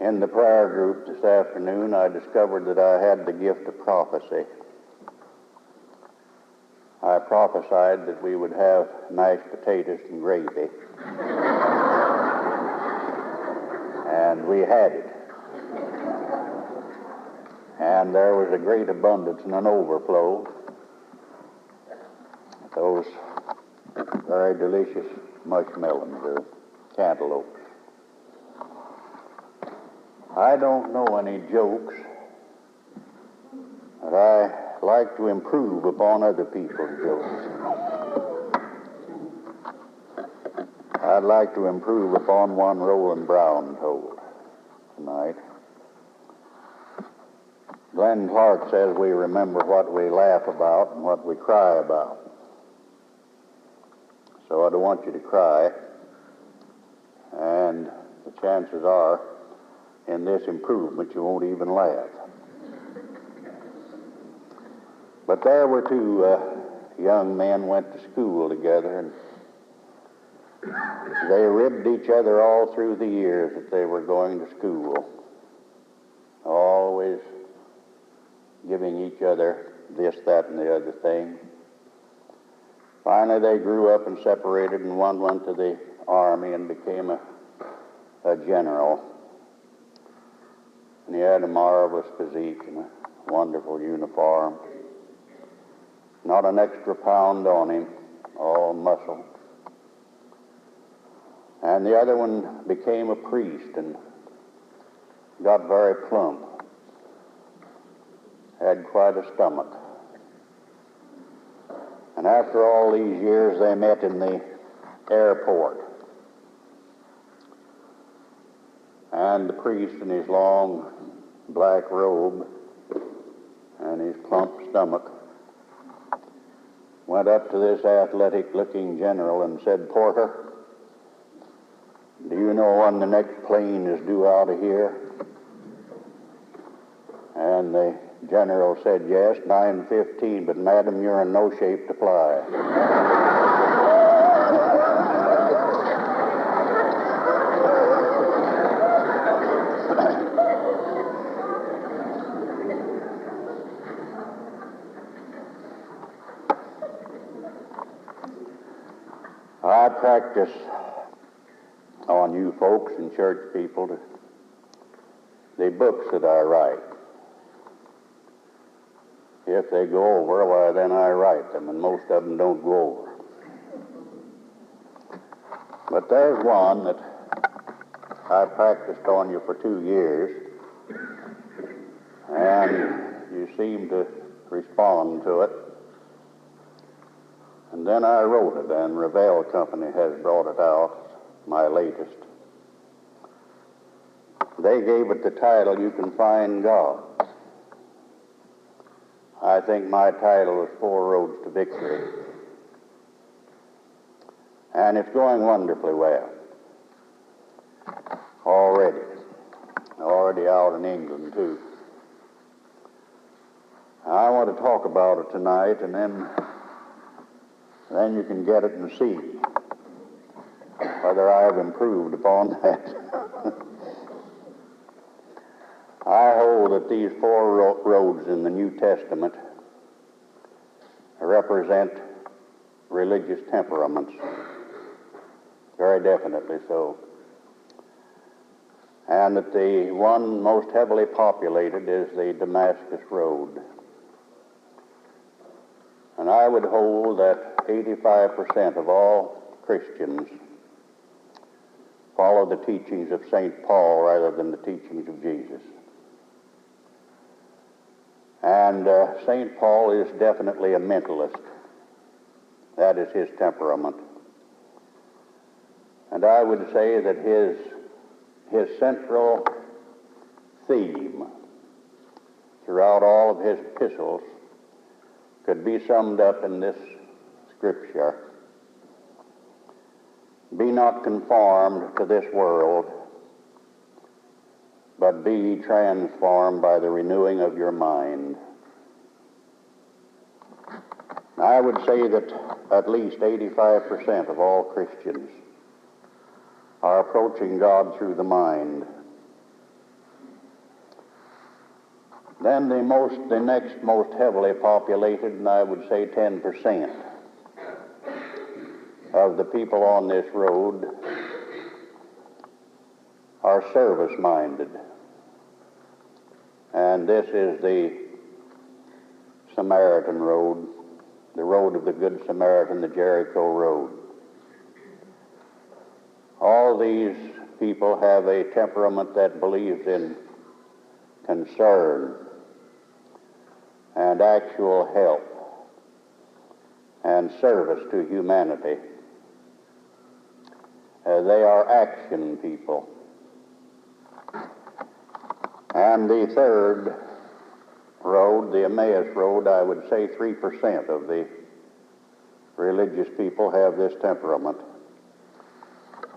In the prayer group this afternoon, I discovered that I had the gift of prophecy. I prophesied that we would have mashed potatoes and gravy. And we had it. And there was a great abundance and an overflow. Those very delicious mushmelons or cantaloupes. I don't know any jokes, but I like to improve upon other people's jokes. I'd like to improve upon one Roland Brown told tonight. Glenn Clark says we remember what we laugh about and what we cry about. So I don't want you to cry, and the chances are in this improvement you won't even laugh. But there were two young men went to school together, and they ribbed each other all through the years that they were going to school, always giving each other this, that, and the other thing. Finally, they grew up and separated, and one went to the Army and became a general. And he had a marvelous physique and a wonderful uniform. Not an extra pound on him, all muscle. And the other one became a priest and got very plump. Had quite a stomach. And after all these years, they met in the airport. And the priest in his long black robe and his plump stomach went up to this athletic-looking general and said, "Porter, do you know when the next plane is due out of here?" And the general said, "Yes, 9:15, but madam, you're in no shape to fly." I practice on you folks and church people the books that I write. If they go over, why, then I write them, and most of them don't go over. But there's one that I practiced on you for 2 years, and you seem to respond to it. And then I wrote it, and Revell Company has brought it out, my latest. They gave it the title, "You Can Find God." I think my title is "Four Roads to Victory." And it's going wonderfully well. Already out in England, too. I want to talk about it tonight, and then you can get it and see whether I have improved upon that. I hold that these four roads in the New Testament represent religious temperaments, very definitely so. And that the one most heavily populated is the Damascus Road. And I would hold that 85% of all Christians follow the teachings of St. Paul rather than the teachings of Jesus. And St. Paul is definitely a mentalist. That is his temperament. And I would say that his central theme throughout all of his epistles could be summed up in this scripture: "Be not conformed to this world, but be ye transformed by the renewing of your mind." I would say that at least 85% of all Christians are approaching God through the mind. Then the next most heavily populated, and I would say 10% of the people on this road are service-minded. And this is the Samaritan road, the road of the Good Samaritan, the Jericho road. All these people have a temperament that believes in concern and actual help and service to humanity. They are action people. And the third road, the Emmaus road, I would say 3% of the religious people have this temperament.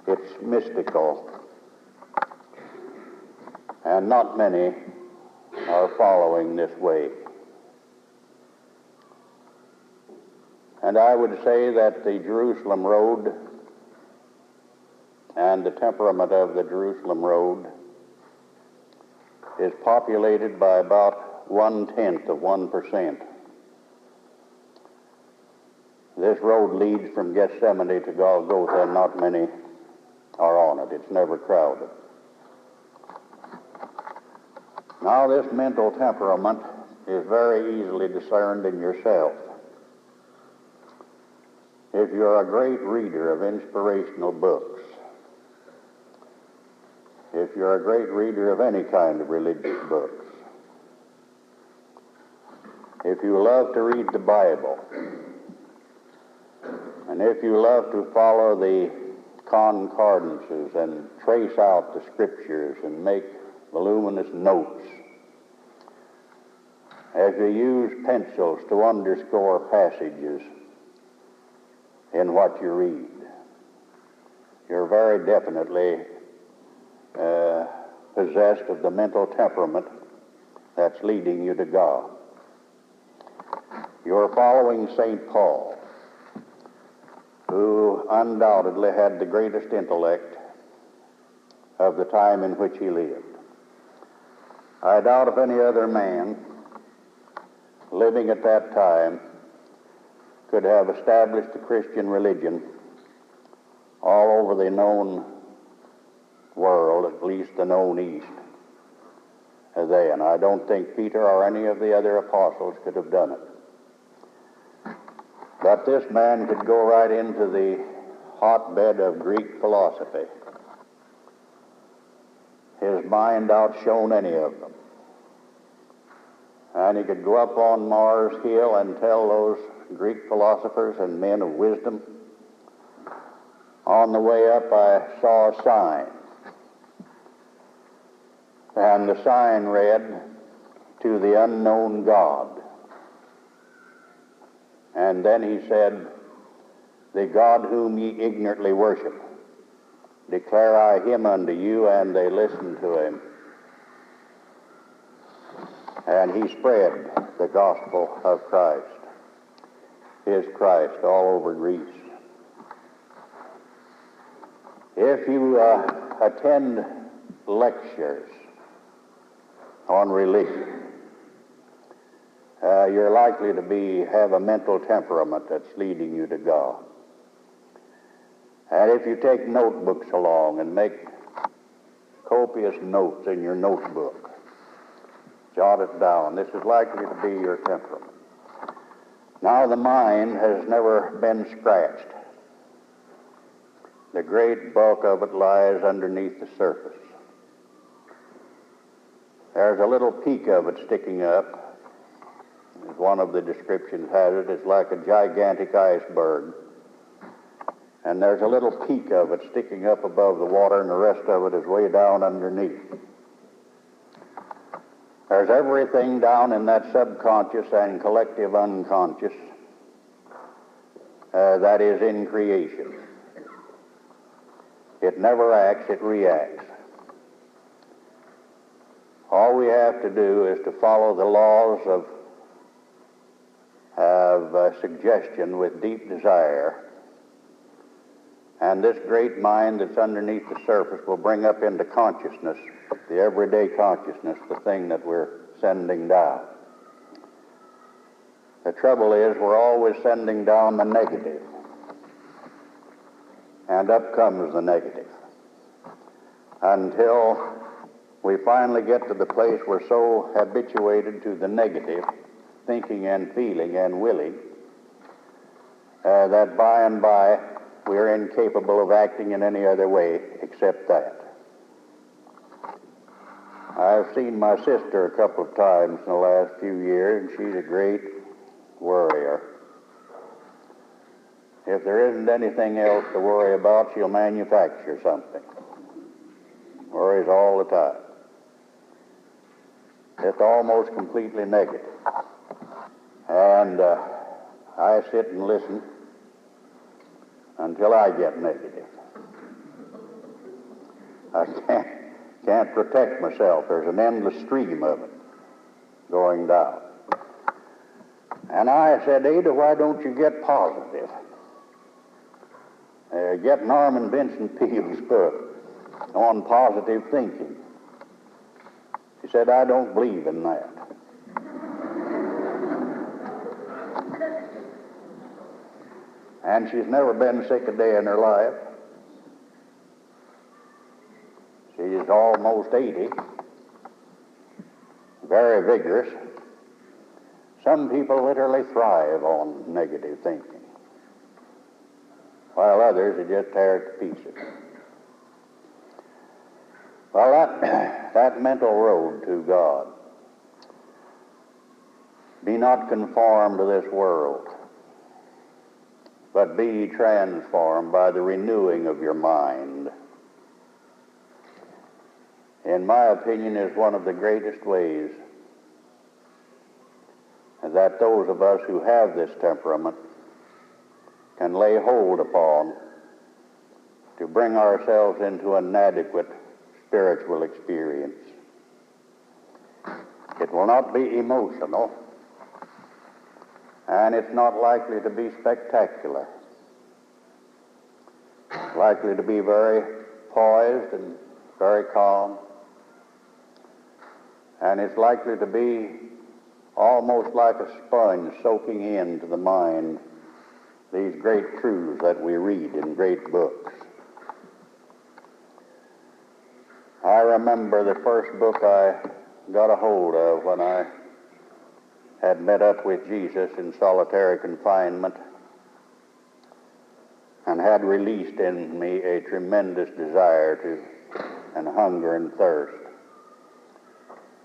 It's mystical, and not many are following this way. And I would say that the Jerusalem road and the temperament of the Jerusalem road is populated by about 0.1%. This road leads from Gethsemane to Golgotha, and not many are on it. It's never crowded. Now, this mental temperament is very easily discerned in yourself. If you're a great reader of inspirational books, if you're a great reader of any kind of religious books, if you love to read the Bible, and if you love to follow the concordances and trace out the scriptures and make voluminous notes, as you use pencils to underscore passages in what you read, you're very definitely possessed of the mental temperament that's leading you to God. You're following St. Paul, who undoubtedly had the greatest intellect of the time in which he lived. I doubt if any other man living at that time could have established the Christian religion all over the known world, at least the known East, then. I don't think Peter or any of the other apostles could have done it. But this man could go right into the hotbed of Greek philosophy. His mind outshone any of them. And he could go up on Mars Hill and tell those Greek philosophers and men of wisdom, on the way up I saw a sign. And the sign read, "To the unknown God." And then he said, "The God whom ye ignorantly worship, declare I him unto you," and they listened to him. And he spread the gospel of Christ, his Christ, all over Greece. If you attend lectures on religion, you're likely to have a mental temperament that's leading you to God. And if you take notebooks along and make copious notes in your notebook, jot it down, this is likely to be your temperament. Now, the mind has never been scratched. The great bulk of it lies underneath the surface. There's a little peak of it sticking up. As one of the descriptions has it, it's like a gigantic iceberg. And there's a little peak of it sticking up above the water, and the rest of it is way down underneath. There's everything down in that subconscious and collective unconscious that is in creation. It never acts, it reacts. All we have to do is to follow the laws of suggestion with deep desire, and this great mind that's underneath the surface will bring up into consciousness, the everyday consciousness, the thing that we're sending down. The trouble is we're always sending down the negative, and up comes the negative, until we finally get to the place we're so habituated to the negative, thinking and feeling and willing, that by and by we're incapable of acting in any other way except that. I've seen my sister a couple of times in the last few years, and she's a great worrier. If there isn't anything else to worry about, she'll manufacture something. Worries all the time. It's almost completely negative. And I sit and listen until I get negative. I can't protect myself. There's an endless stream of it going down. And I said, Ada, why don't you get positive? Get Norman Vincent Peale's book on positive thinking. She said, I don't believe in that. And she's never been sick a day in her life. She's almost 80, very vigorous. Some people literally thrive on negative thinking, while others are just tear it to pieces. Well, that mental road to God, be not conformed to this world, but be ye transformed by the renewing of your mind, in my opinion, is one of the greatest ways that those of us who have this temperament can lay hold upon to bring ourselves into an adequate spiritual experience. It will not be emotional, and it's not likely to be spectacular. It's likely to be very poised and very calm, and it's likely to be almost like a sponge soaking into the mind these great truths that we read in great books. I remember the first book I got a hold of when I had met up with Jesus in solitary confinement and had released in me a tremendous desire to, and hunger and thirst,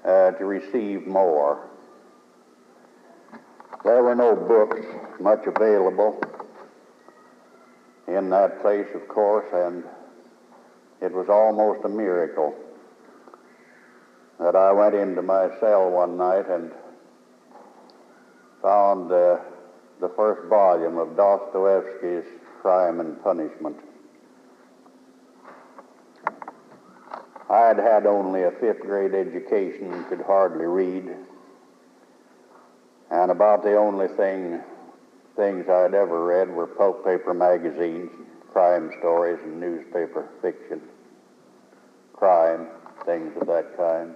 to receive more. There were no books much available in that place, of course, and it was almost a miracle that I went into my cell one night and found the first volume of Dostoevsky's Crime and Punishment. I had had only a fifth grade education and could hardly read, and about the only things I'd ever read were pulp paper magazines, crime stories, and newspaper fiction, crime, things of that kind.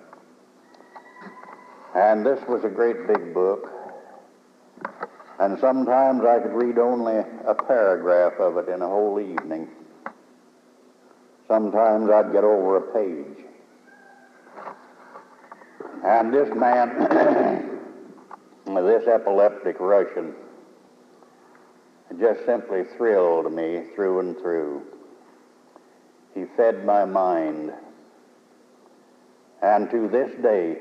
And this was a great big book, and sometimes I could read only a paragraph of it in a whole evening. Sometimes I'd get over a page. And this man, this epileptic Russian, just simply thrilled me through and through. He fed my mind. And to this day,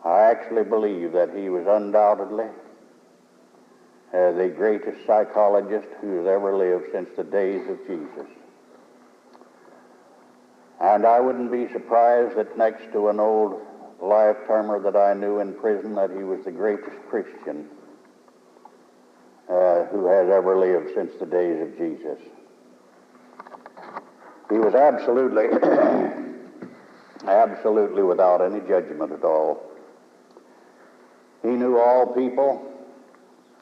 I actually believe that he was undoubtedly the greatest psychologist who has ever lived since the days of Jesus. And I wouldn't be surprised that next to an old life-termer that I knew in prison, that he was the greatest Christian who has ever lived since the days of Jesus. He was absolutely without any judgment at all. He knew all people,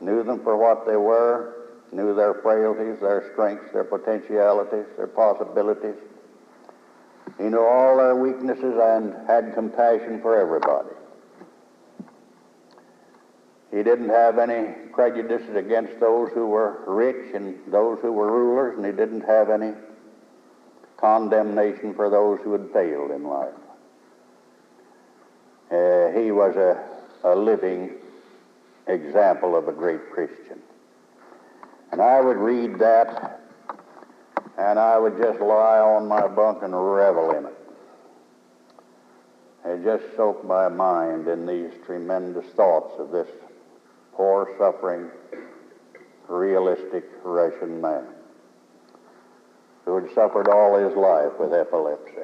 knew them for what they were, knew their frailties, their strengths, their potentialities, their possibilities. He knew all their weaknesses and had compassion for everybody. He didn't have any prejudices against those who were rich and those who were rulers, and he didn't have any condemnation for those who had failed in life. He was a living example of a great Christian. And I would read that, and I would just lie on my bunk and revel in it. It just soaked my mind in these tremendous thoughts of this poor, suffering, realistic Russian man who had suffered all his life with epilepsy.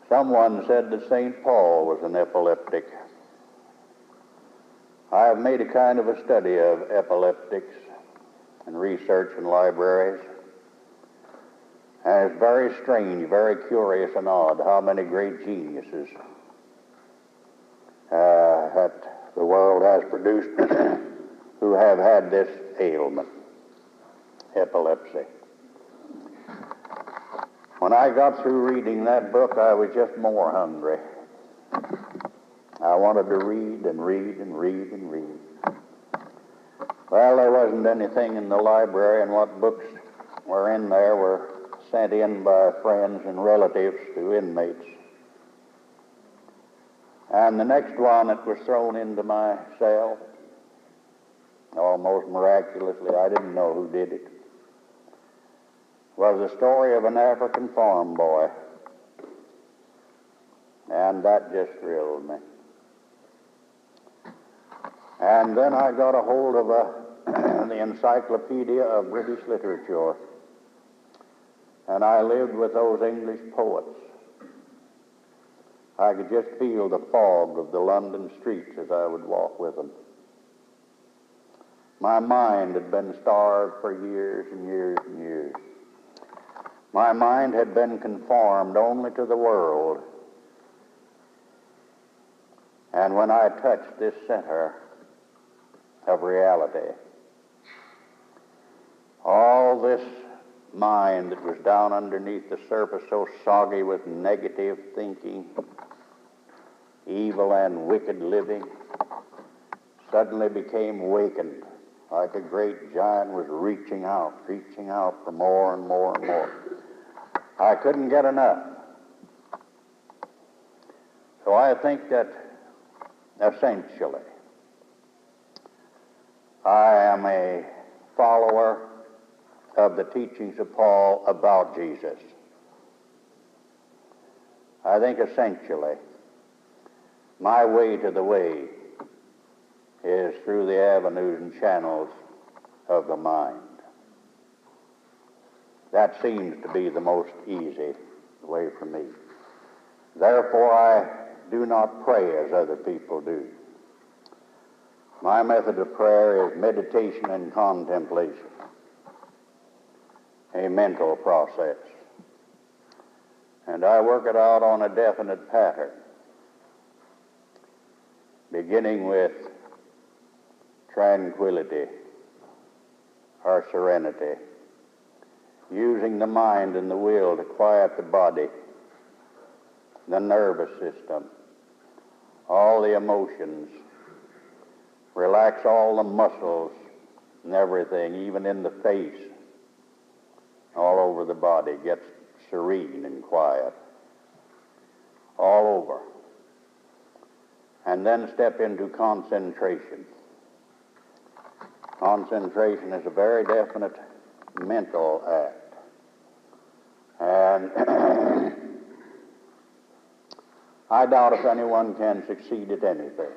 Someone said that St. Paul was an epileptic. I have made a kind of a study of epileptics and research in libraries. And it's very strange, very curious and odd how many great geniuses that the world has produced who have had this ailment, epilepsy. When I got through reading that book, I was just more hungry. I wanted to read and read and read and read. Well, there wasn't anything in the library, and what books were in there were sent in by friends and relatives to inmates. And the next one that was thrown into my cell, almost miraculously, I didn't know who did it, was the story of an African farm boy. And that just thrilled me. And then I got a hold of the Encyclopedia of British Literature, and I lived with those English poets. I could just feel the fog of the London streets as I would walk with them. My mind had been starved for years and years and years. My mind had been conformed only to the world. And when I touched this center of reality, all this mind that was down underneath the surface, so soggy with negative thinking, evil and wicked living, suddenly became wakened, like a great giant was reaching out for more and more and more. I couldn't get enough. So I think that essentially I am a follower of the teachings of Paul about Jesus. I think essentially my way to the way is through the avenues and channels of the mind. That seems to be the most easy way for me. Therefore, I do not pray as other people do. My method of prayer is meditation and contemplation, a mental process. And I work it out on a definite pattern, beginning with tranquility or serenity, using the mind and the will to quiet the body, the nervous system, all the emotions, relax all the muscles and everything, even in the face, all over the body, gets serene and quiet, all over. And then step into concentration. Concentration is a very definite mental act. And I doubt if anyone can succeed at anything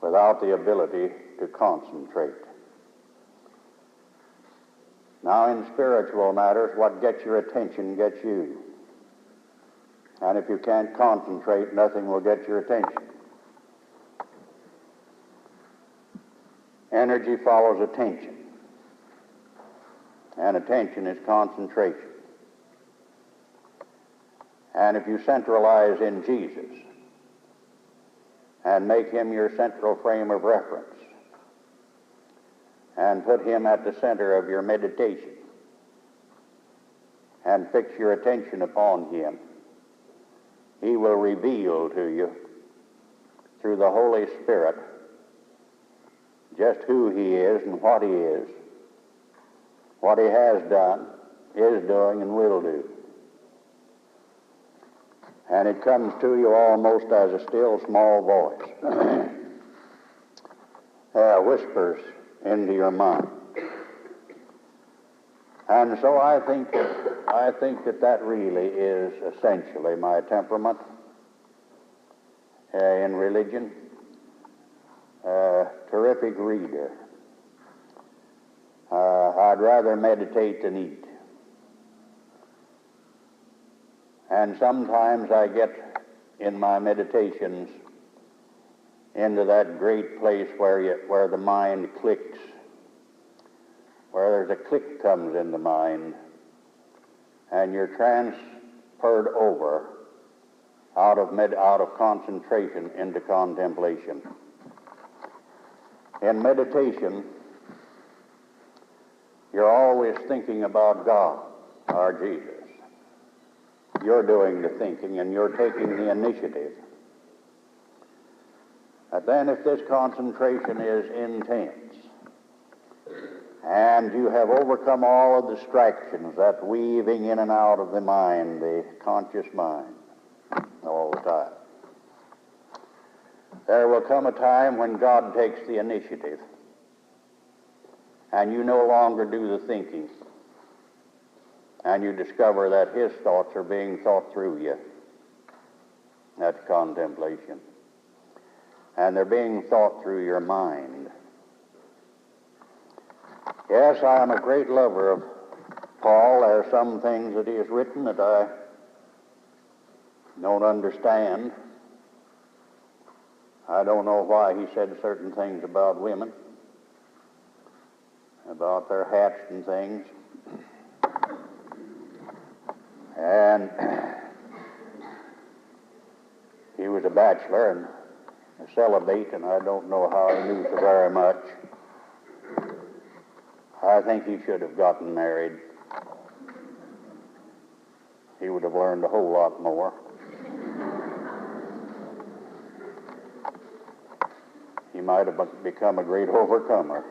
without the ability to concentrate. Now, in spiritual matters, what gets your attention gets you. And if you can't concentrate, nothing will get your attention. Energy follows attention, and attention is concentration. And if you centralize in Jesus and make him your central frame of reference and put him at the center of your meditation, and fix your attention upon him, he will reveal to you through the Holy Spirit just who he is and what he is, what he has done, is doing, and will do. And it comes to you almost as a still small voice. Whispers into your mind. And so I think that really is essentially my temperament in religion. Terrific reader. I'd rather meditate than eat. And sometimes I get in my meditations into that great place where the mind clicks, where there's a click comes in the mind, and you're transferred over out of concentration into contemplation. In meditation, you're always thinking about God, our Jesus. You're doing the thinking and you're taking the initiative. But then if this concentration is intense and you have overcome all of the distractions, that weaving in and out of the mind, the conscious mind, all the time, there will come a time when God takes the initiative and you no longer do the thinking, and you discover that his thoughts are being thought through you. That's contemplation. And they're being thought through your mind. Yes, I am a great lover of Paul. There are some things that he has written that I don't understand. I don't know why he said certain things about women, about their hats and things. And he was a bachelor and a celibate, and I don't know how he knew so very much. I think he should have gotten married. He would have learned a whole lot more. He might have become a great overcomer.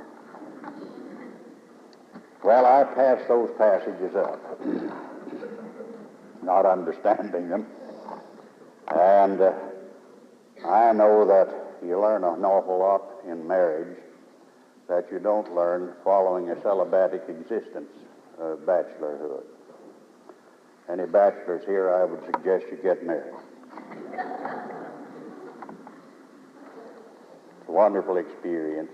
Well, I passed those passages up, not understanding them. And I know that you learn an awful lot in marriage that you don't learn following a celibatic existence, bachelorhood. Any bachelors here, I would suggest you get married. It's a wonderful experience.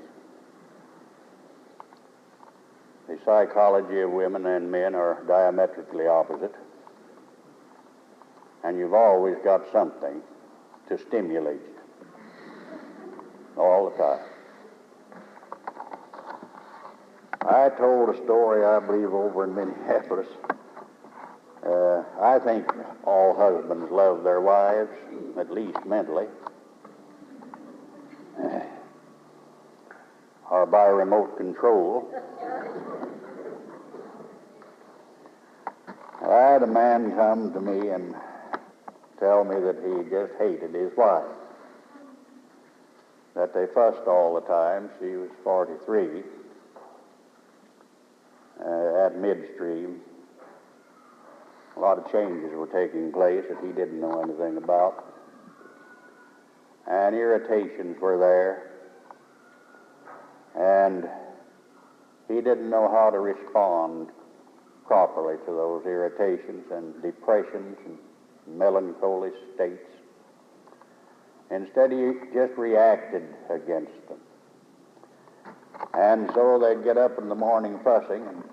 The psychology of women and men are diametrically opposite, and you've always got something to stimulate you all the time. I told a story, I believe, over in Minneapolis. I think all husbands love their wives, at least mentally, or by remote control. I had a man come to me and tell me that he just hated his wife, that they fussed all the time. She was 43, at midstream. A lot of changes were taking place that he didn't know anything about, and irritations were there, and he didn't know how to respond properly to those irritations and depressions and melancholy states. Instead, he just reacted against them. And so they'd get up in the morning fussing and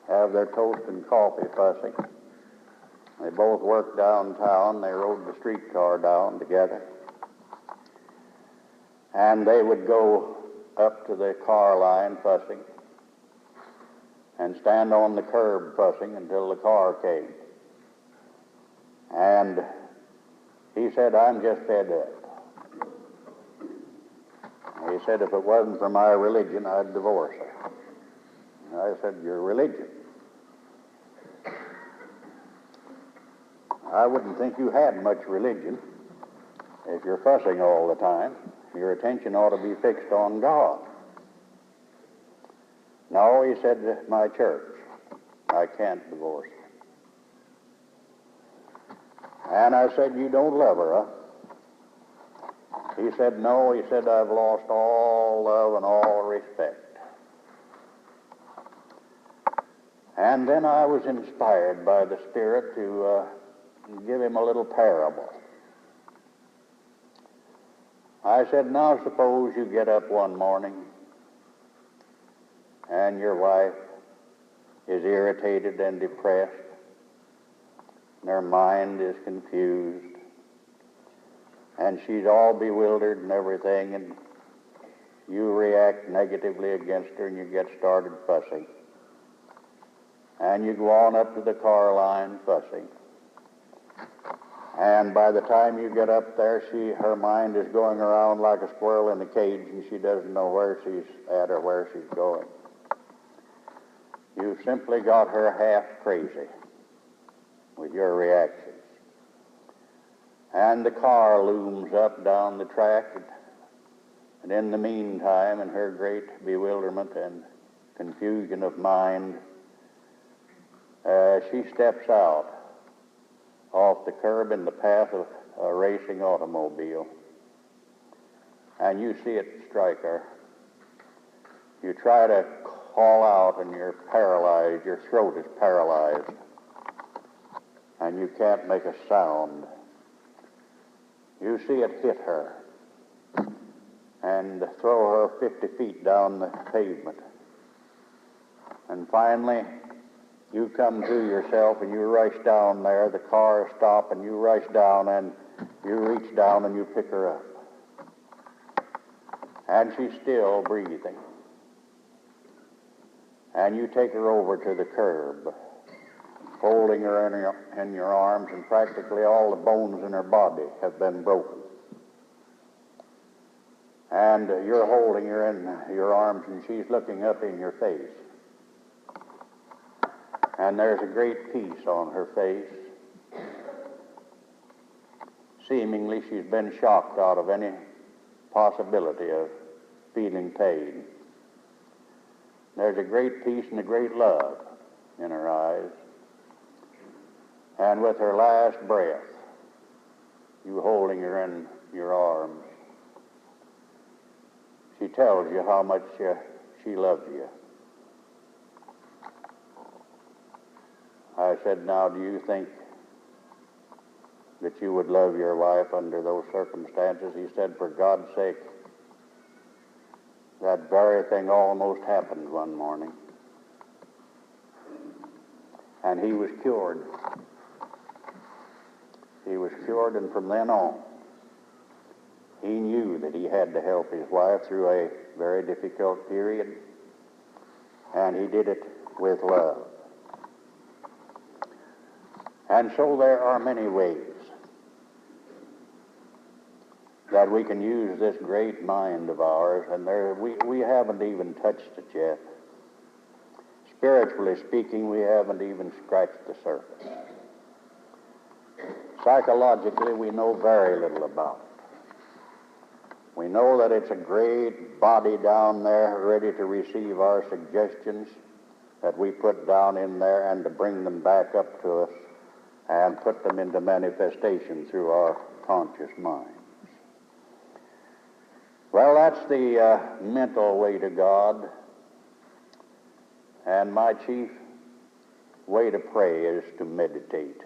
have their toast and coffee fussing. They both worked downtown. They rode the streetcar down together. And they would go up to the car line fussing and stand on the curb fussing until the car came. And he said, "I'm just fed up." He said, "If it wasn't for my religion, I'd divorce her." And I said, "Your religion?" I wouldn't think you had much religion if you're fussing all the time. Your attention ought to be fixed on God. No, he said, my church, I can't divorce her. And I said, you don't love her, huh? He said, no. He said, I've lost all love and all respect. And then I was inspired by the Spirit to give him a little parable. I said, now suppose you get up one morning and your wife is irritated and depressed, and her mind is confused, and she's all bewildered and everything, and you react negatively against her and you get started fussing. And you go on up to the car line fussing. And by the time you get up there, her mind is going around like a squirrel in a cage, and she doesn't know where she's at or where she's going. You've simply got her half crazy with your reactions. And the car looms up down the track, and in the meantime, in her great bewilderment and confusion of mind, she steps out off the curb in the path of a racing automobile, and you see it strike her. You try to call out, and you're paralyzed. Your throat is paralyzed, and you can't make a sound. You see it hit her and throw her 50 feet down the pavement. And finally, you come to yourself and you rush down there. The car stops and you rush down and you reach down and you pick her up. And she's still breathing. And you take her over to the curb, holding her in your arms, and practically all the bones in her body have been broken. And you're holding her in your arms, and she's looking up in your face. And there's a great peace on her face. Seemingly she's been shocked out of any possibility of feeling pain. There's a great peace and a great love in her eyes. And with her last breath, you holding her in your arms, she tells you how much she loves you. I said, now, do you think that you would love your wife under those circumstances? He said, for God's sake, that very thing almost happened one morning. And he was cured. He was cured, and from then on, he knew that he had to help his wife through a very difficult period, and he did it with love. And so there are many ways that we can use this great mind of ours, and we haven't even touched it yet. Spiritually speaking, we haven't even scratched the surface. Psychologically, we know very little about it. We know that it's a great body down there ready to receive our suggestions that we put down in there and to bring them back up to us and put them into manifestation through our conscious minds. Well, that's the mental way to God. And my chief way to pray is to meditate.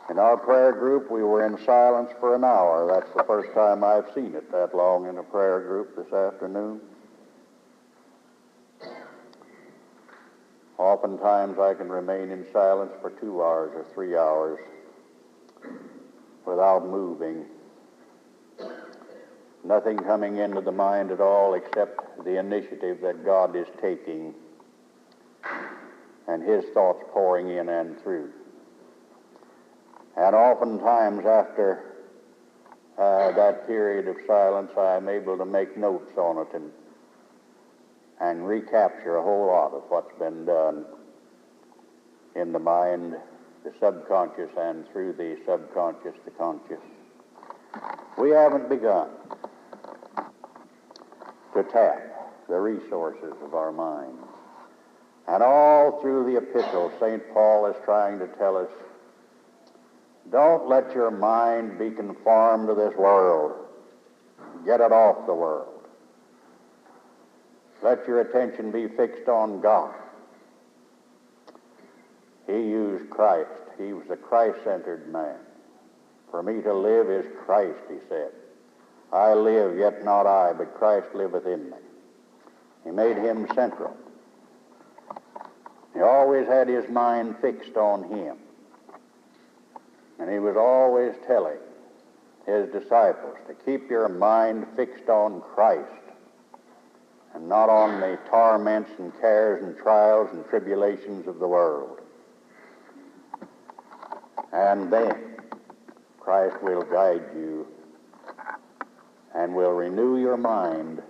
In our prayer group, we were in silence for an hour. That's the first time I've seen it that long in a prayer group this afternoon. Oftentimes I can remain in silence for 2 hours or 3 hours without moving. Nothing coming into the mind at all except the initiative that God is taking and his thoughts pouring in and through. And oftentimes after that period of silence, I'm able to make notes on it and recapture a whole lot of what's been done in the mind, the subconscious, and through the subconscious, the conscious. We haven't begun to tap the resources of our mind. And all through the epistle, St. Paul is trying to tell us, don't let your mind be conformed to this world. Get it off the world. Let your attention be fixed on God. He used Christ. He was a Christ-centered man. For me to live is Christ, he said. I live, yet not I, but Christ liveth in me. He made him central. He always had his mind fixed on him. And he was always telling his disciples to keep your mind fixed on Christ and not on the torments and cares and trials and tribulations of the world. And then Christ will guide you and will renew your mind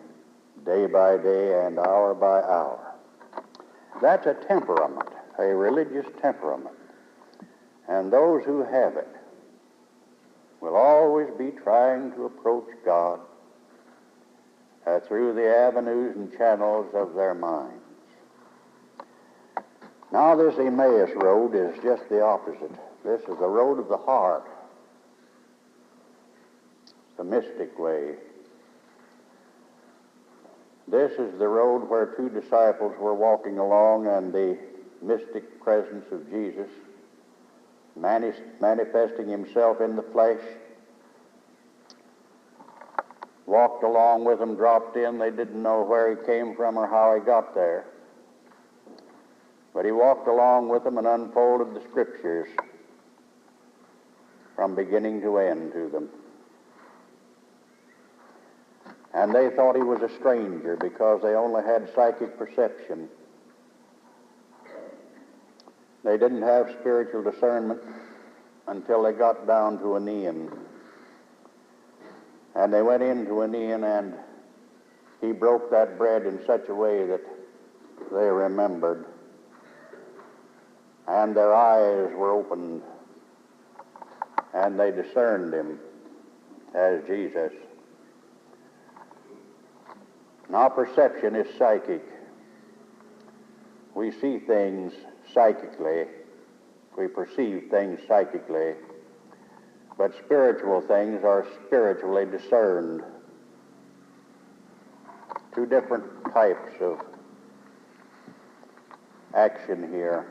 day by day and hour by hour. That's a temperament, a religious temperament. And those who have it will always be trying to approach God through the avenues and channels of their minds. Now this Emmaus road is just the opposite. This is the road of the heart, the mystic way. This is the road where two disciples were walking along, and the mystic presence of Jesus manifesting himself in the flesh, walked along with them, dropped in. They didn't know where he came from or how he got there. But he walked along with them and unfolded the Scriptures from beginning to end to them. And they thought he was a stranger because they only had psychic perception. They didn't have spiritual discernment until they got down to an inn. And they went into an inn, and he broke that bread in such a way that they remembered. And their eyes were opened, and they discerned him as Jesus. Now, perception is psychic. We see things psychically. We perceive things psychically. But spiritual things are spiritually discerned. Two different types of action here.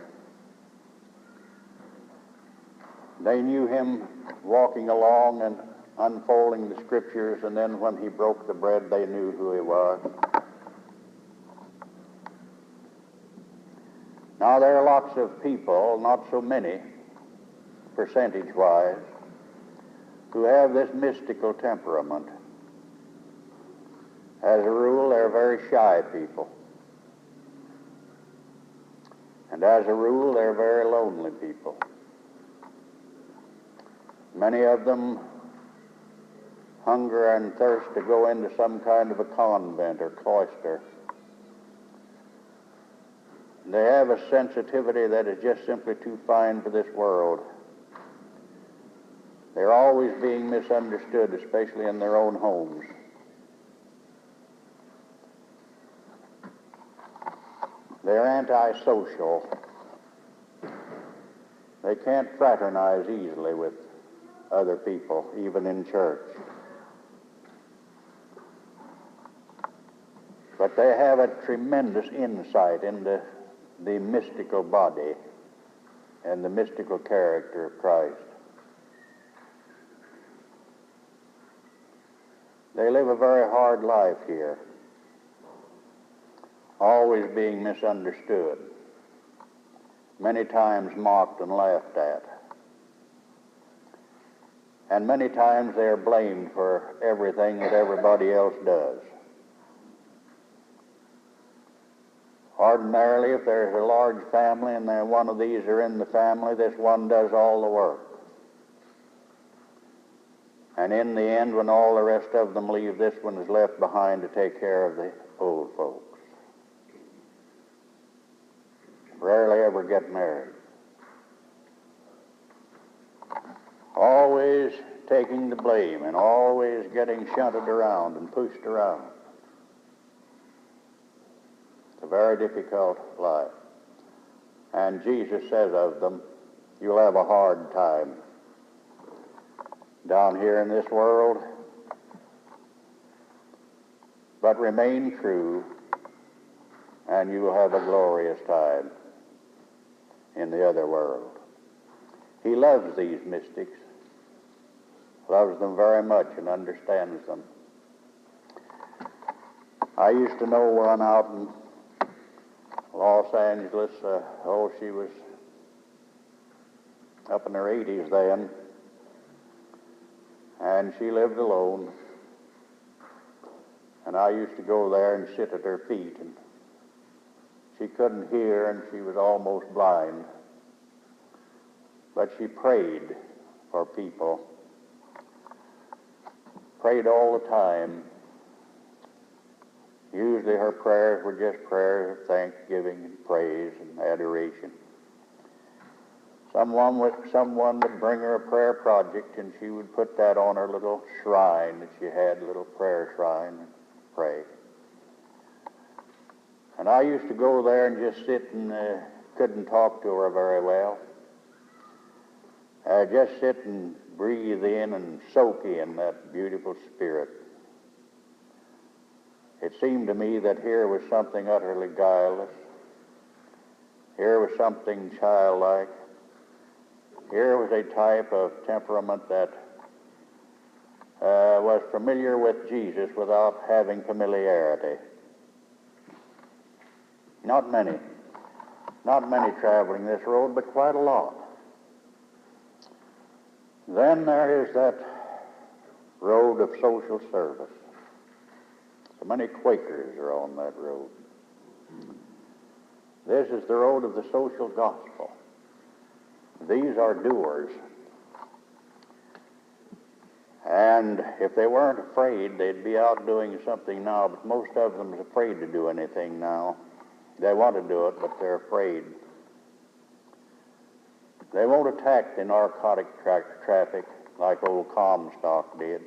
They knew him walking along and unfolding the Scriptures, and then when he broke the bread, they knew who he was. Now, there are lots of people, not so many, percentage-wise, who have this mystical temperament. As a rule, they're very shy people. And as a rule, they're very lonely people. Many of them hunger and thirst to go into some kind of a convent or cloister. They have a sensitivity that is just simply too fine for this world. They're always being misunderstood, especially in their own homes. They're antisocial. They can't fraternize easily with other people, even in church. But they have a tremendous insight into the mystical body and the mystical character of Christ. They live a very hard life here, always being misunderstood, many times mocked and laughed at. And many times they are blamed for everything that everybody else does. Ordinarily, if there's a large family and one of these are in the family, this one does all the work. And in the end, when all the rest of them leave, this one is left behind to take care of the old folks. Rarely ever get married. always taking the blame and always getting shunted around and pushed around. It's a very difficult life. And Jesus says of them, you'll have a hard time down here in this world, but remain true, and you'll have a glorious time in the other world. He loves these mystics, loves them very much and understands them. I used to know one out in Los Angeles. She was up in her 80s then, and she lived alone. And I used to go there and sit at her feet, and she couldn't hear, and she was almost blind. But she prayed for people, prayed all the time. Usually her prayers were just prayers of thanksgiving and praise and adoration. Someone would bring her a prayer project, and she would put that on her little shrine that she had, a little prayer shrine, and pray. And I used to go there and just sit and couldn't talk to her very well. Just sit and breathe in and soak in that beautiful spirit. It seemed to me that here was something utterly guileless. Here was something childlike. Here was a type of temperament that was familiar with Jesus without having familiarity. Not many traveling this road, but quite a lot. Then there is that road of social service. So many Quakers are on that road. This is the road of the social gospel. These are doers. And if they weren't afraid, they'd be out doing something now, but most of them is afraid to do anything now. They want to do it, but they're afraid. They won't attack the narcotic traffic like old Comstock did.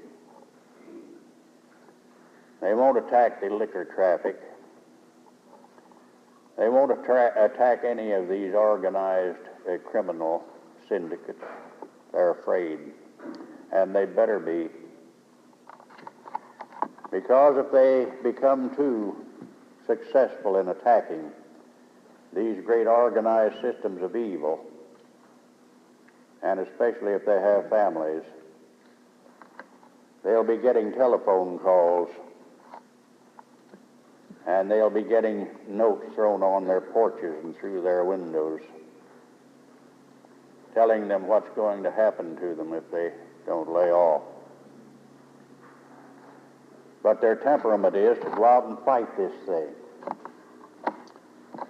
They won't attack the liquor traffic. They won't attack any of these organized criminal syndicates. They're afraid, and they'd better be. Because if they become too successful in attacking these great organized systems of evil, and especially if they have families, they'll be getting telephone calls, and they'll be getting notes thrown on their porches and through their windows, telling them what's going to happen to them if they don't lay off. But their temperament is to go out and fight this thing.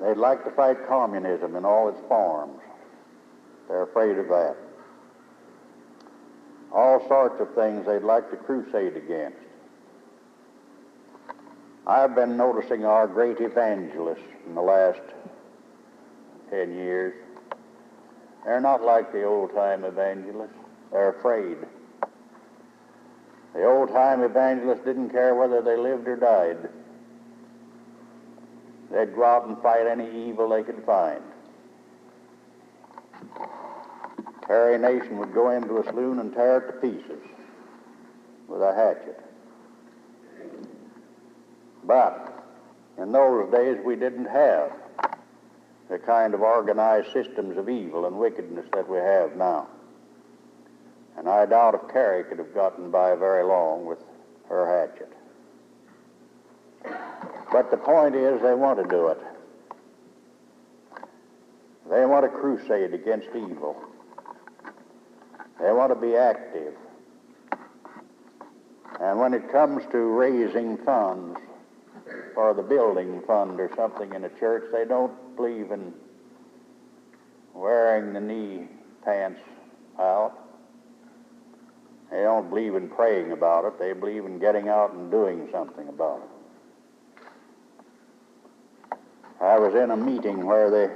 They'd like to fight communism in all its forms. They're afraid of that. All sorts of things they'd like to crusade against. I've been noticing our great evangelists in the last 10 years. They're not like the old-time evangelists. They're afraid. The old-time evangelists didn't care whether they lived or died. They'd go out and fight any evil they could find. Harry Nation would go into a saloon and tear it to pieces with a hatchet. But in those days we didn't have the kind of organized systems of evil and wickedness that we have now. And I doubt if Carrie could have gotten by very long with her hatchet. But the point is, they want to do it. They want to crusade against evil. They want to be active. And when it comes to raising funds for the building fund or something in a church, they don't believe in wearing the knee pants out. They don't believe in praying about it. They believe in getting out and doing something about it. I was in a meeting where they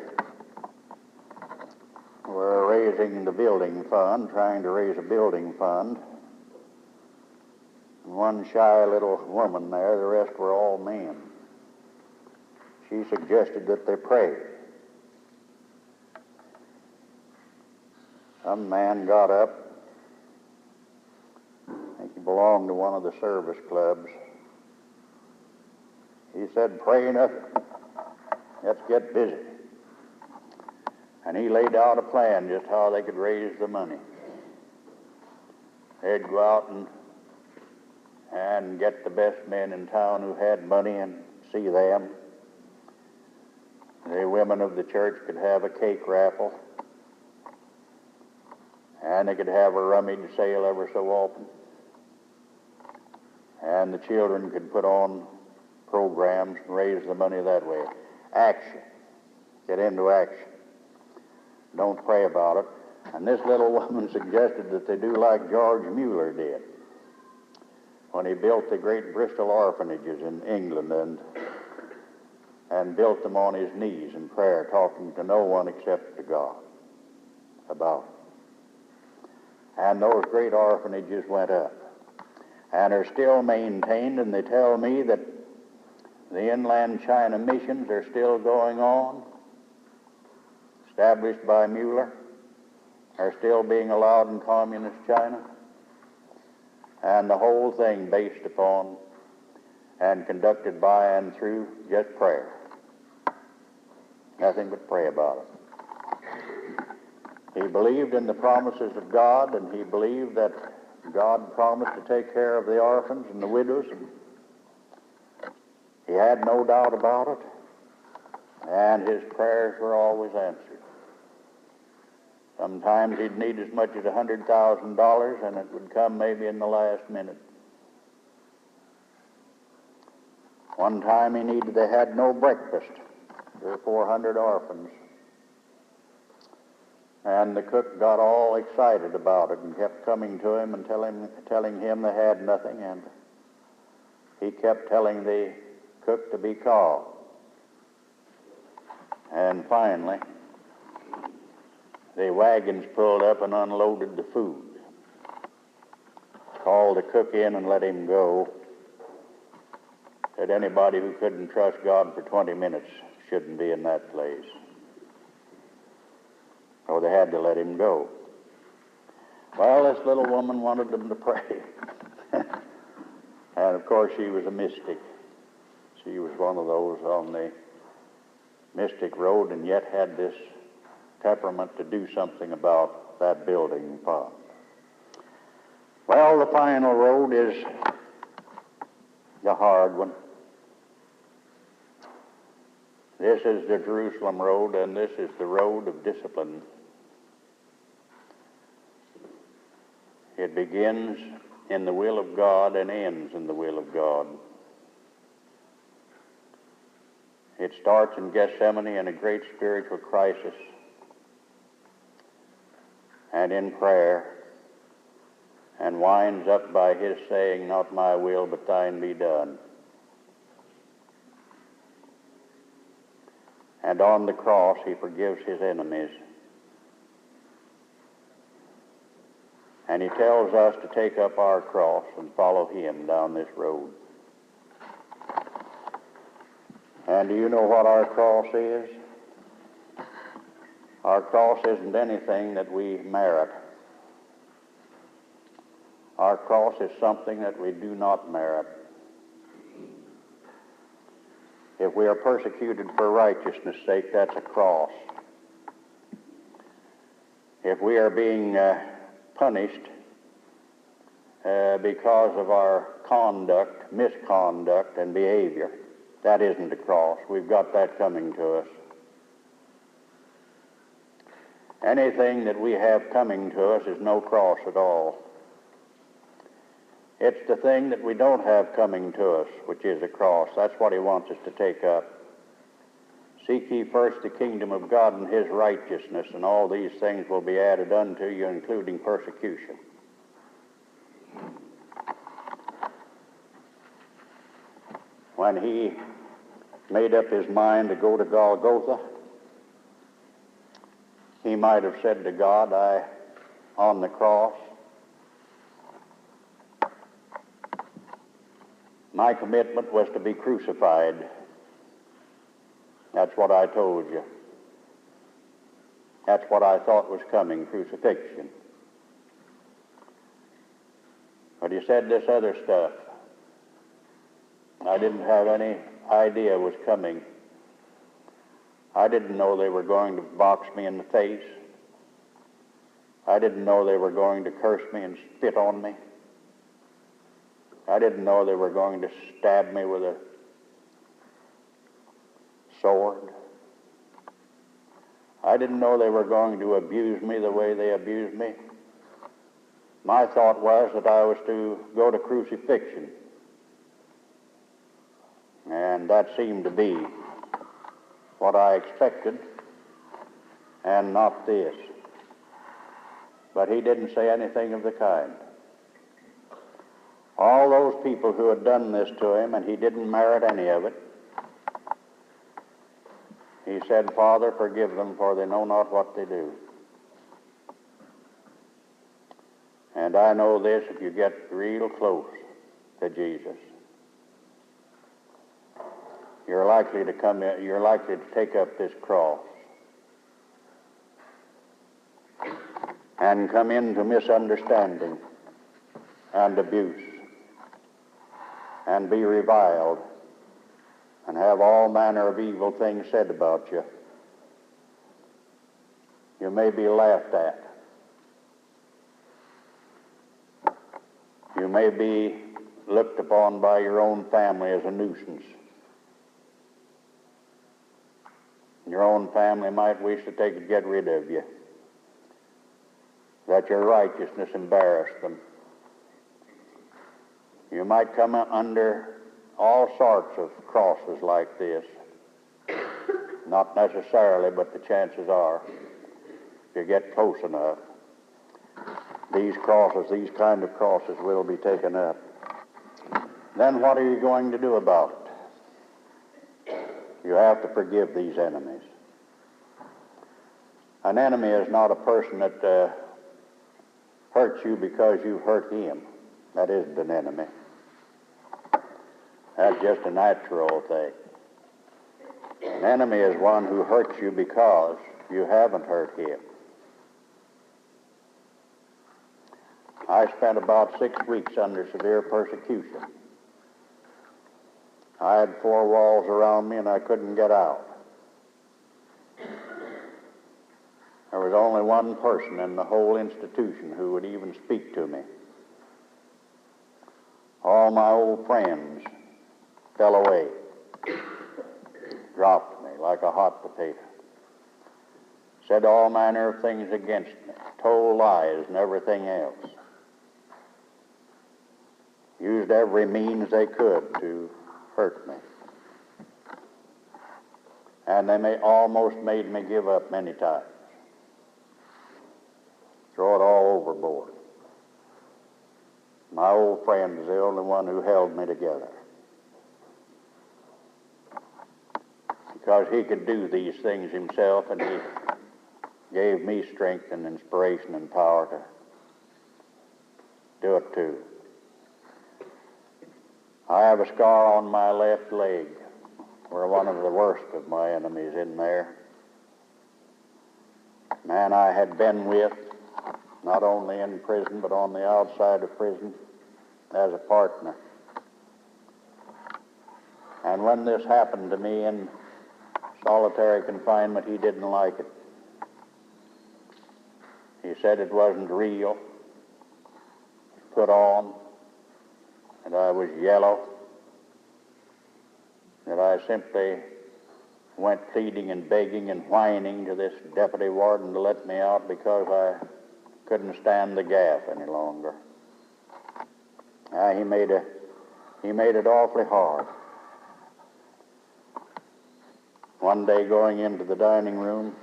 were raising raising the building fund, trying to raise a building fund. And one shy little woman there, the rest were all men. She suggested that they pray. Some man got up. I think he belonged to one of the service clubs. He said, "Pray nothing. Let's get busy." And he laid out a plan just how they could raise the money. They'd go out and get the best men in town who had money and see them. The women of the church could have a cake raffle, and they could have a rummage sale ever so often. And the children could put on programs and raise the money that way. Action. Get into action. Don't pray about it. And this little woman suggested that they do like George Mueller did when he built the great Bristol orphanages in England and built them on his knees in prayer, talking to no one except to God about it. And those great orphanages went up and are still maintained, and they tell me that the inland China missions are still going on, established by Mueller, are still being allowed in communist China, and the whole thing based upon and conducted by and through just prayer. Nothing but pray about it. He believed in the promises of God, and he believed that God promised to take care of the orphans and the widows, and he had no doubt about it, and his prayers were always answered. Sometimes he'd need as much as $100,000, and it would come maybe in the last minute. One time they had no breakfast. There were 400 orphans. And the cook got all excited about it and kept coming to him and telling him they had nothing, and he kept telling the cook to be calm. And finally, the wagons pulled up and unloaded the food. Called the cook in and let him go. Said anybody who couldn't trust God for 20 minutes shouldn't be in that place. So they had to let him go. Well, this little woman wanted them to pray. And of course she was a mystic. She was one of those on the mystic road, and yet had this temperament to do something about that building fund. Well, the final road is the hard one. This is the Jerusalem road, and this is the road of discipline. It begins in the will of God and ends in the will of God. It starts in Gethsemane in a great spiritual crisis and in prayer, and winds up by his saying, "Not my will, but thine be done." And on the cross, he forgives his enemies. And he tells us to take up our cross and follow him down this road. And do you know what our cross is? Our cross isn't anything that we merit. Our cross is something that we do not merit. If we are persecuted for righteousness' sake, that's a cross. If we are being punished because of our conduct, misconduct, and behavior, that isn't a cross. We've got that coming to us. Anything that we have coming to us is no cross at all. It's the thing that we don't have coming to us, which is a cross. That's what he wants us to take up. Seek ye first the kingdom of God and his righteousness, and all these things will be added unto you, including persecution. When he made up his mind to go to Golgotha, he might have said to God, on the cross, my commitment was to be crucified. That's what I told you. That's what I thought was coming, crucifixion. But he said this other stuff. I didn't have any idea was coming. I didn't know they were going to box me in the face. I didn't know they were going to curse me and spit on me. I didn't know they were going to stab me with a sword. I didn't know they were going to abuse me the way they abused me. My thought was that I was to go to crucifixion. And that seemed to be what I expected, and not this. But he didn't say anything of the kind. All those people who had done this to him, and he didn't merit any of it, he said, Father, forgive them, for they know not what they do. And I know this, if you get real close to Jesus, you're likely to take up this cross and come into misunderstanding and abuse and be reviled and have all manner of evil things said about you. You may be laughed at. You may be looked upon by your own family as a nuisance. Your own family might wish that they could get rid of you, that your righteousness embarrassed them. You might come under all sorts of crosses like this. Not necessarily, but the chances are, if you get close enough, these kind of crosses will be taken up. Then what are you going to do about it? You have to forgive these enemies. An enemy is not a person that hurts you because you hurt him. That isn't an enemy. That's just a natural thing. An enemy is one who hurts you because you haven't hurt him. I spent about 6 weeks under severe persecution. I had 4 walls around me and I couldn't get out. There was only one person in the whole institution who would even speak to me. All my old friends fell away, dropped me like a hot potato, said all manner of things against me, told lies and everything else, used every means they could to hurt me. And they almost made me give up many times. Throw it all overboard. My old friend was the only one who held me together, because he could do these things himself, and he gave me strength and inspiration and power to do it too. I have a scar on my left leg where one of the worst of my enemies in there. Man I had been with, not only in prison, but on the outside of prison as a partner. And when this happened to me in solitary confinement, he didn't like it. He said it wasn't real, put on, that I was yellow, that I simply went pleading and begging and whining to this deputy warden to let me out because I couldn't stand the gaff any longer. He made it awfully hard. One day going into the dining room,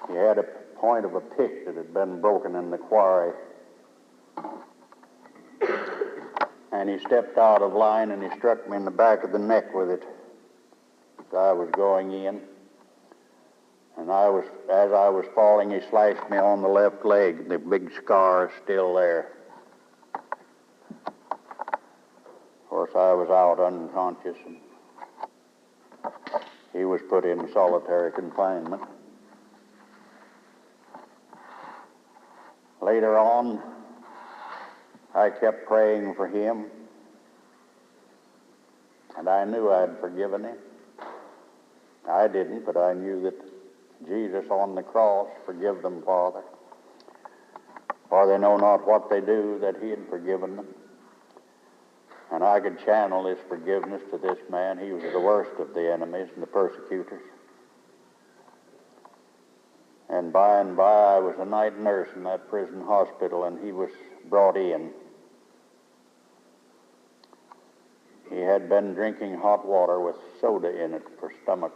he had a point of a pick that had been broken in the quarry. And he stepped out of line and he struck me in the back of the neck with it as I was going in. And as I was falling, he slashed me on the left leg. The big scar is still there. Of course, I was out unconscious, and he was put in solitary confinement. Later on, I kept praying for him, and I knew I'd forgiven him. I didn't, but I knew that Jesus on the cross, forgive them, Father, for they know not what they do, that he had forgiven them. And I could channel this forgiveness to this man. He was the worst of the enemies and the persecutors. And by, I was a night nurse in that prison hospital, and he was brought in. He had been drinking hot water with soda in it for stomach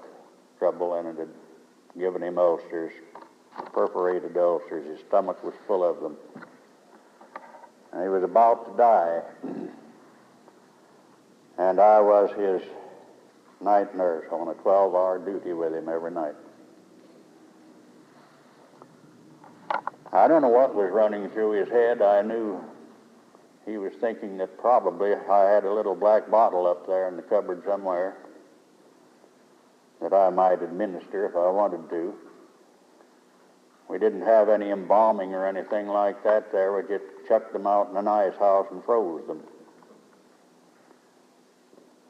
trouble, and it had given him ulcers, perforated ulcers. His stomach was full of them. And he was about to die. And I was his night nurse on a 12-hour duty with him every night. I don't know what was running through his head. I knew he was thinking that probably I had a little black bottle up there in the cupboard somewhere that I might administer if I wanted to. We didn't have any embalming or anything like that there. We just chucked them out in an ice house and froze them.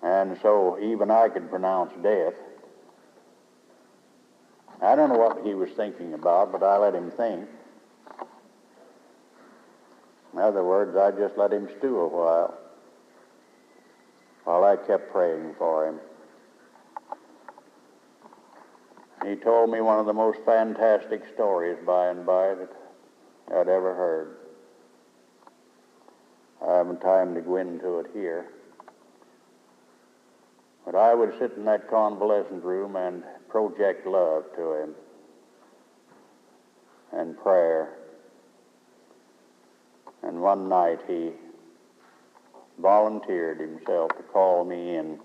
And so even I could pronounce death. I don't know what he was thinking about, but I let him think. In other words, I just let him stew a while I kept praying for him. He told me one of the most fantastic stories by and by that I'd ever heard. I haven't time to go into it here. But I would sit in that convalescent room and project love to him and prayer. And one night he volunteered himself to call me in.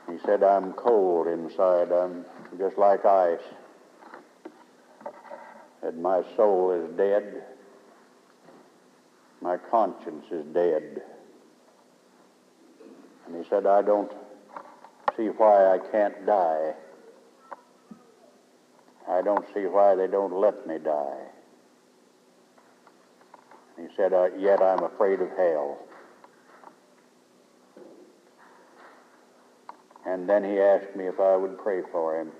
He said, "I'm cold inside. I'm just like ice." Said, "My soul is dead. My conscience is dead." And he said, "I don't see why I can't die. I don't see why they don't let me die." He said, "Yet I'm afraid of hell." And then he asked me if I would pray for him.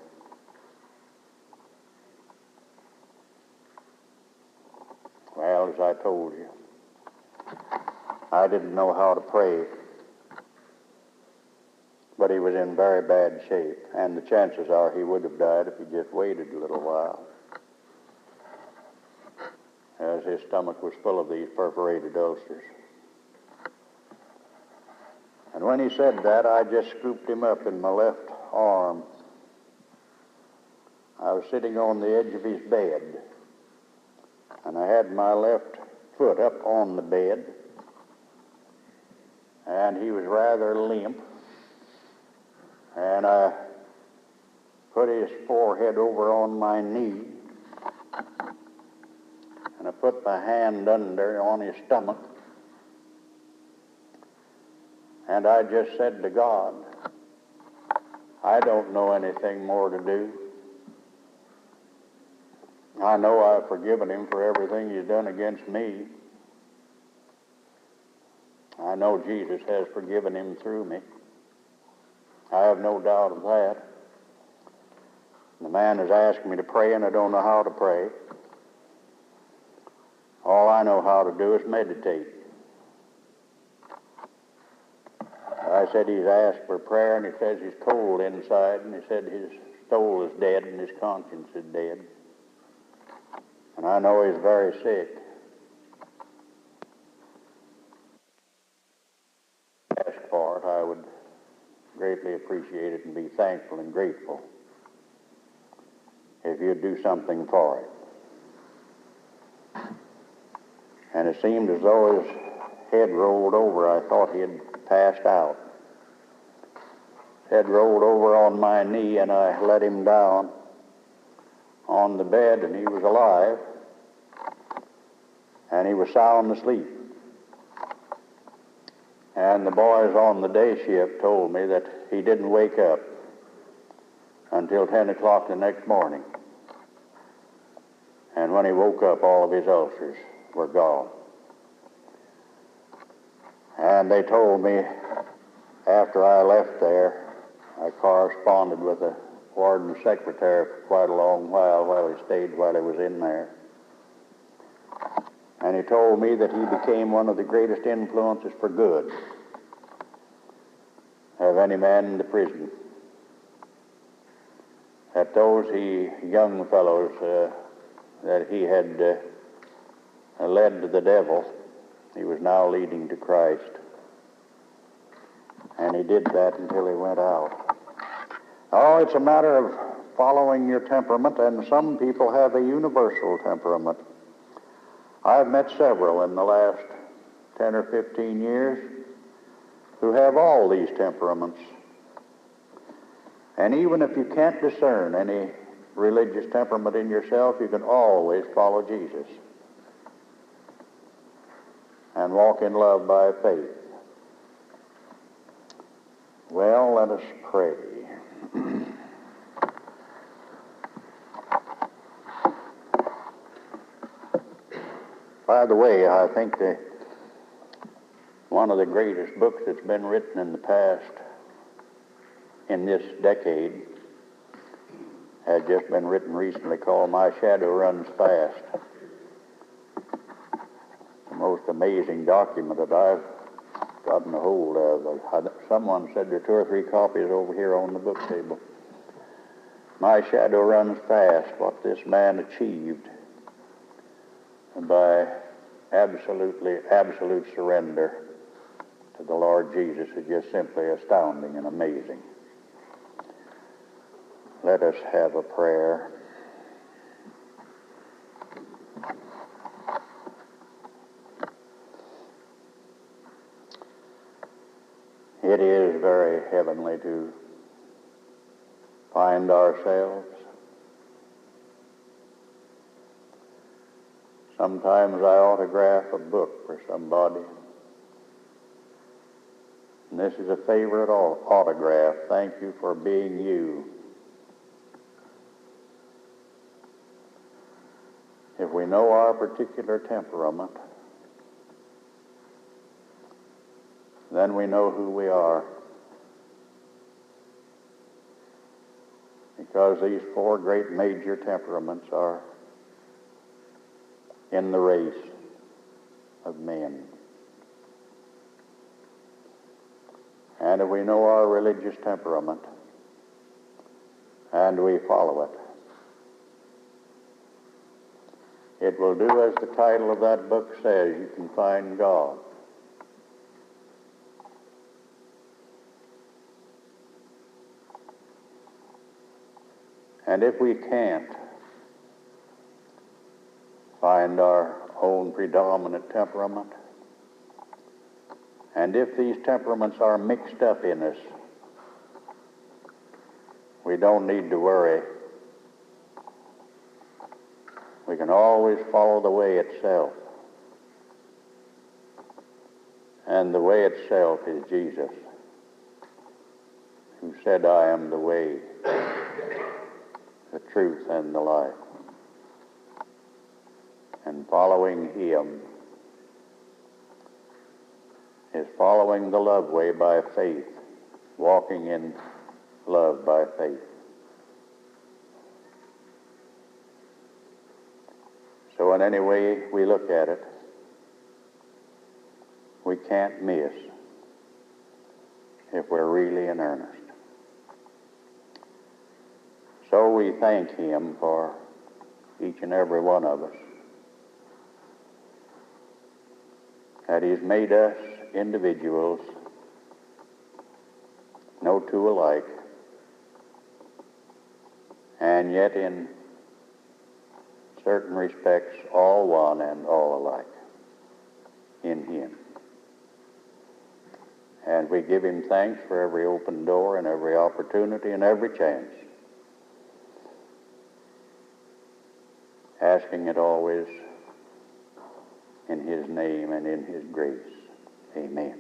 Well, as I told you, I didn't know how to pray. But he was in very bad shape, and the chances are he would have died if he just waited a little while, as his stomach was full of these perforated ulcers. And when he said that, I just scooped him up in my left arm. I was sitting on the edge of his bed, and I had my left foot up on the bed, and he was rather limp, and I put his forehead over on my knee, and I put my hand under on his stomach, and I just said to God, "I don't know anything more to do. I know I've forgiven him for everything he's done against me. I know Jesus has forgiven him through me. I have no doubt of that. The man has asked me to pray, and I don't know how to pray. All I know how to do is meditate." I said, "He's asked for prayer, and he says he's cold inside, and he said his soul is dead and his conscience is dead. And I know he's very sick. Ask for it, I would greatly appreciate it and be thankful and grateful if you'd do something for it." And it seemed as though his head rolled over. I thought he had passed out. had rolled over on my knee, and I let him down on the bed, and he was alive, and he was sound asleep. And the boys on the day shift told me that he didn't wake up until 10 o'clock the next morning. And when he woke up, all of his ulcers were gone. And they told me after I left there, I corresponded with the warden's secretary for quite a long while he stayed while he was in there. And he told me that he became one of the greatest influences for good of any man in the prison. That those young fellows that he had led to the devil, he was now leading to Christ. And he did that until he went out. Oh, it's a matter of following your temperament, and some people have a universal temperament. I've met several in the last 10 or 15 years who have all these temperaments. And even if you can't discern any religious temperament in yourself, you can always follow Jesus and walk in love by faith. Well, let us pray. By the way, I think that one of the greatest books that's been written in the past, in this decade, has just been written recently, called My Shadow Runs Fast. The most amazing document that I've gotten a hold of. Someone said there are 2 or 3 copies over here on the book table. My Shadow Runs Fast, what this man achieved by absolute surrender to the Lord Jesus is just simply astounding and amazing. Let us have a prayer. It is very heavenly to find ourselves. Sometimes I autograph a book for somebody. And this is a favorite autograph. Thank you for being you. If we know our particular temperament, then we know who we are. Because these 4 great major temperaments are in the race of men. And if we know our religious temperament and we follow it, it will do as the title of that book says, you can find God. And if we can't find our own predominant temperament, and if these temperaments are mixed up in us, we don't need to worry. We can always follow the way itself. And the way itself is Jesus, who said, I am the way, the truth, and the life. And following him is following the love way by faith, walking in love by faith. So in any way we look at it, we can't miss if we're really in earnest. So we thank him for each and every one of us, that he's made us individuals, no 2 alike, and yet in certain respects all one and all alike in him. And we give him thanks for every open door and every opportunity and every chance, asking it always in his name and in his grace. Amen.